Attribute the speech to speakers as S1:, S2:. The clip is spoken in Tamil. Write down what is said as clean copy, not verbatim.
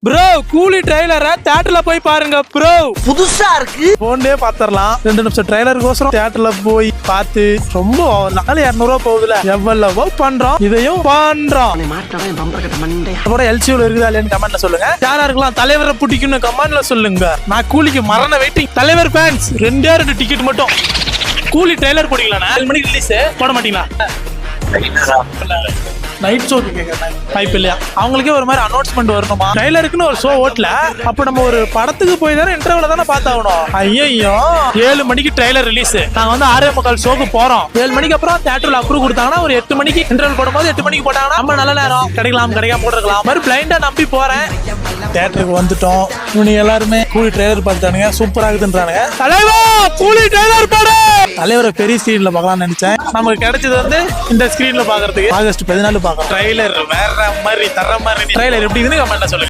S1: ப்ரோ கூலி ட்ரைலரை தியேட்டர்ல போய் பாருங்க ப்ரோ.
S2: புதுசா இருக்கு.
S1: போன்லயே பாத்திரலாம். 2 நிமிஷம் ட்ரைலருக்கோசரம் தியேட்டர்ல போய் பார்த்து ரொம்ப நாள் 200 ரூபா போகுதுல, எவ்வளவோ பண்றோம், இதையும் பண்றோம். கூட எல்சியூல இருக்குதா இல்லையான்னு கமெண்ட்ல சொல்லுங்க. யாரா இருக்கலாம் தலைவரை பிடிக்கும்னு கமெண்ட்ல சொல்லுங்க. நான் கூலிக்கு மரண வெயிட்டிங். தலைவர் ஃபேன்ஸ் 2 டிக்கெட் மட்டும். கூலி ட்ரைலர் போடுங்களா? 7 மணிக்கு ரிலீஸ் போட மாட்டீங்களா? நைட் ஷோ வாய்ப்பு இல்லையா? அவங்களுக்கே ஒரு மாதிரி அனௌன்ஸ்மெண்ட் வரணுமா? ட்ரைலருக்குன்னு ஒரு ஷோ ஓட்டல. அப்ப நம்ம ஒரு படத்துக்கு போய் தானே இன்டர்வியூல தானே பார்த்தாகணும். ஐயோ 7 மணிக்கு ட்ரைலர் ரிலீஸ். நாங்க வந்து 6:45 ஷோக்கு போறோம். 7 மணிக்கு அப்புறம் தியேட்டர்ல அப்ரூவ் கொடுத்தாங்கன்னா ஒரு 8 மணிக்கு இன்டர்வியூ போடும்போது 8 மணிக்கு போட்டாங்கன்னா நம்ம நல்ல நேரம் கிடைக்கலாம் கிடைக்காம போட்டுருக்கலாம். மாதிரி பிளைண்டா நம்பி போறேன். தியேட்டருக்கு வந்துட்டோம். இவனுங்க எல்லாருமே கூலி ட்ரைலர் பார்த்தானுங்க, சூப்பரா இருக்குன்றானுங்க. தலைவா கூலி ட்ரைலர் பாடு. தலைவரை பெரிய ஸ்கிரீன்ல பார்க்கலாம்னு நினைச்சேன். நமக்கு கிடைச்சது வந்து இந்த ஸ்கிரீன்ல பாக்குறதுக்கு. ஆகஸ்ட் 14 பார்க்கலாம். ட்ரைலர் வேற மாதிரி தர மாதிரி. ட்ரைலர் எப்படி இருக்குன்னு கமெண்ட்ல சொல்லுங்க.